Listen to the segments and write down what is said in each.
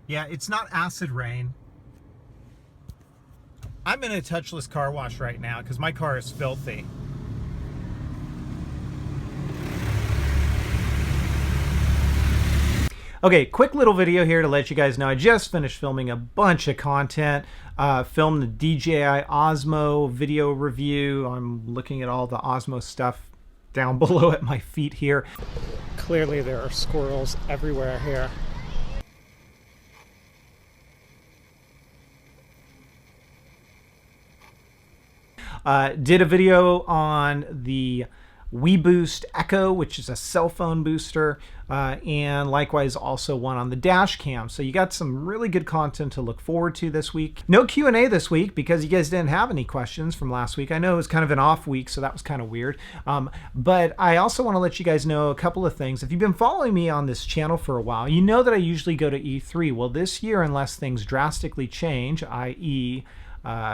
Yeah, it's not acid rain. I'm in a touchless car wash right now because my car is filthy. Okay, quick little video here to let you guys know I just finished filming a bunch of content. Filmed the DJI Osmo video review. I'm looking at all the Osmo stuff down below at my feet here. Clearly there are squirrels everywhere here. Did a video on the WeBoost Echo, which is a cell phone booster, and likewise also one on the dash cam. So you got some really good content to look forward to this week. No Q&A this week because you guys didn't have any questions from last week. I know it was kind of an off week, so that was kind of weird. But I also want to let you guys know a couple of things. If you've been following me on this channel for a while, you know that I usually go to E3. Well, this year, unless things drastically change, i.e.,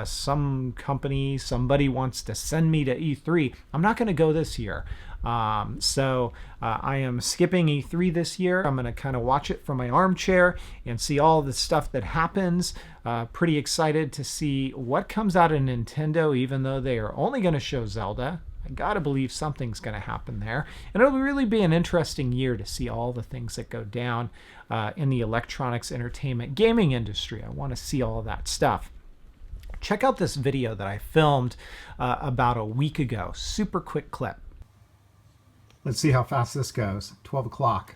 somebody wants to send me to E3, I'm not going to go this year. So I am skipping E3 this year. I'm going to kind of watch it from my armchair and see all the stuff that happens. Pretty excited to see what comes out of Nintendo, even though they are only going to show Zelda. I gotta believe something's going to happen there. And it'll really be an interesting year to see all the things that go down in the electronics, entertainment, gaming industry. I want to see all of that stuff. Check out this video that I filmed about a week ago. Super quick clip. Let's see how fast this goes. 12 o'clock.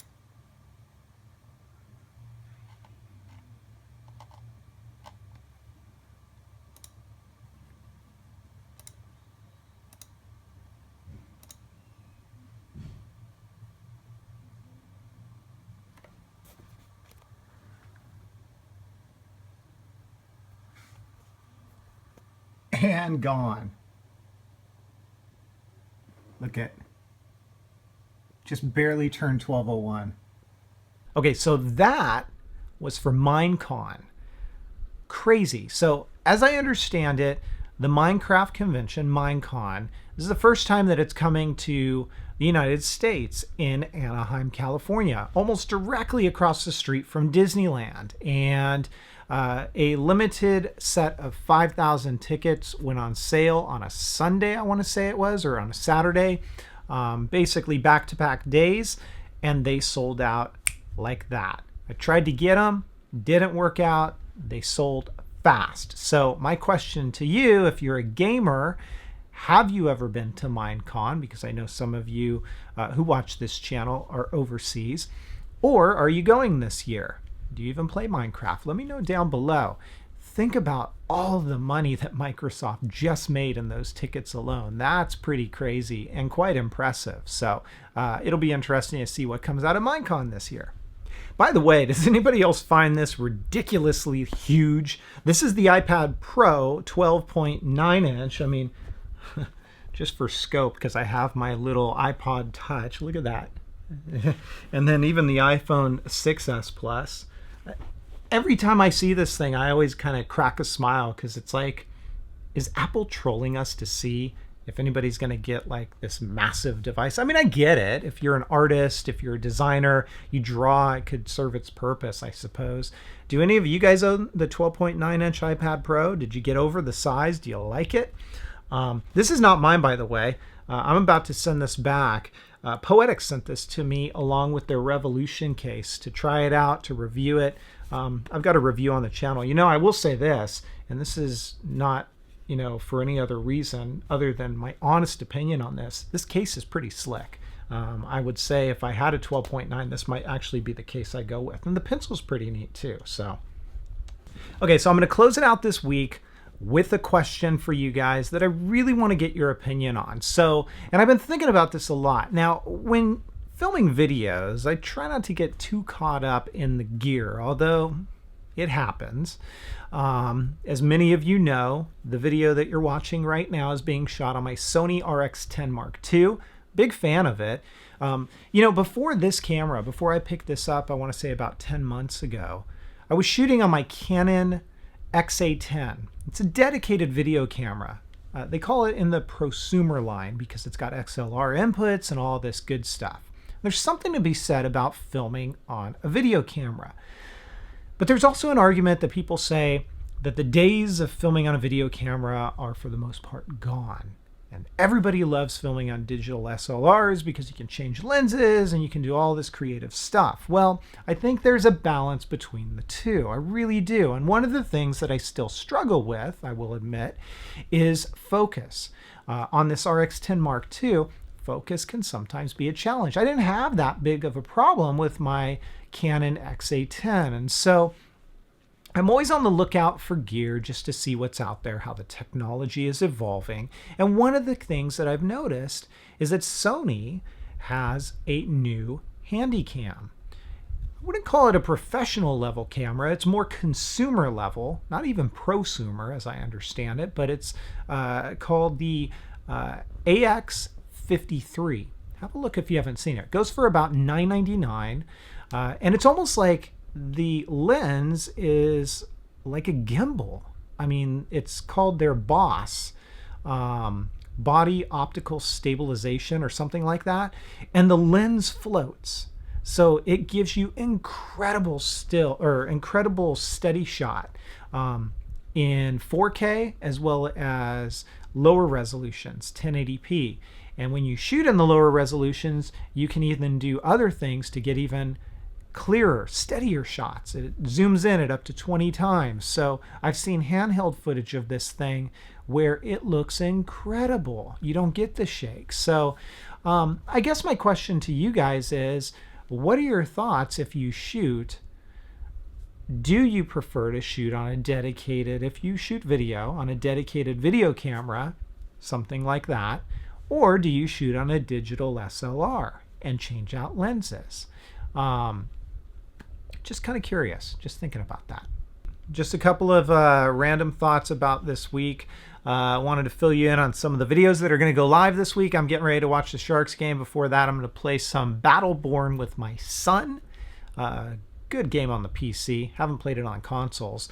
And gone. Look at, just barely turned 12:01. Okay, so that was for Minecon. Crazy. So as I understand it, the Minecraft convention, Minecon, this is the first time that it's coming to the United States in Anaheim, California, almost directly across the street from Disneyland. And a limited set of 5,000 tickets went on sale on a Sunday, I want to say it was, or on a Saturday, basically back-to-back days, and they sold out like that. I tried to get them, didn't work out, they sold fast. So my question to you, if you're a gamer, have you ever been to Minecon? Because I know some of you who watch this channel are overseas. Or are you going this year? Do you even play Minecraft? Let me know down below. Think about all the money that Microsoft just made in those tickets alone. That's pretty crazy and quite impressive. So it'll be interesting to see what comes out of Minecon this year. By the way, does anybody else find this ridiculously huge? This is the iPad Pro 12.9 inch. I mean, just for scope, because I have my little iPod Touch. Look at that. And then even the iPhone 6s Plus. Every time I see this thing, I always kind of crack a smile because it's like, is Apple trolling us to see if anybody's going to get like this massive device? I mean, I get it. If you're an artist, if you're a designer, you draw, it could serve its purpose, I suppose. Do any of you guys own the 12.9 inch iPad Pro? Did you get over the size? Do you like it? This is not mine, by the way. I'm about to send this back. Poetic sent this to me along with their Revolution case to try it out, to review it. I've got a review on the channel. You know, I will say this, and this is not, you know, for any other reason other than my honest opinion on this. This case is pretty slick. I would say if I had a 12.9, this might actually be the case I go with. And the pencil's pretty neat too. So, okay, so I'm going to close it out this week with a question for you guys that I really want to get your opinion on. So, and I've been thinking about this a lot. Now, when filming videos, I try not to get too caught up in the gear, although it happens. As many of you know, the video that you're watching right now is being shot on my Sony RX10 Mark II. Big fan of it. You know, before this camera, before I picked this up, I want to say about 10 months ago, I was shooting on my Canon XA10. It's a dedicated video camera. They call it in the prosumer line because it's got XLR inputs and all this good stuff. There's something to be said about filming on a video camera. But there's also an argument that people say that the days of filming on a video camera are for the most part gone. And everybody loves filming on digital SLRs because you can change lenses and you can do all this creative stuff. Well, I think there's a balance between the two. I really do. And one of the things that I still struggle with, I will admit, is focus. On this RX10 Mark II, focus can sometimes be a challenge. I didn't have that big of a problem with my Canon XA10. And so I'm always on the lookout for gear just to see what's out there, how the technology is evolving. And one of the things that I've noticed is that Sony has a new Handycam. I wouldn't call it a professional level camera. It's more consumer level, not even prosumer as I understand it, but it's called the AX53. Have a look if you haven't seen it. It goes for about $9.99, and it's almost like the lens is like a gimbal. I mean, it's called their BOSS, body optical stabilization or something like that. And the lens floats. So it gives you incredible steady shot in 4K as well as lower resolutions, 1080p. And when you shoot in the lower resolutions, you can even do other things to get even clearer, steadier shots. It zooms in at up to 20 times. So I've seen handheld footage of this thing where it looks incredible. You don't get the shake. So I guess my question to you guys is, what are your thoughts if you shoot? Do you prefer to shoot on a dedicated, if you shoot video on a dedicated video camera, something like that, or do you shoot on a digital SLR and change out lenses? Just kind of curious, just thinking about that. Just a couple of random thoughts about this week. I wanted to fill you in on some of the videos that are going to go live this week. I'm getting ready to watch the Sharks game. Before that, I'm going to play some Battleborn with my son. Good game on the PC. Haven't played it on consoles.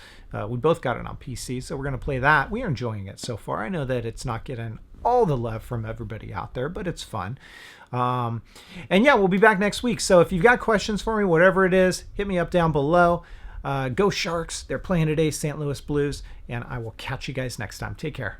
We both got it on PC, so we're going to play that. We are enjoying it so far. I know that it's not getting all the love from everybody out there, but it's fun. And yeah, we'll be back next week. So if you've got questions for me, whatever it is, hit me up down below. Go Sharks. They're playing today, St. Louis Blues, and I will catch you guys next time. Take care.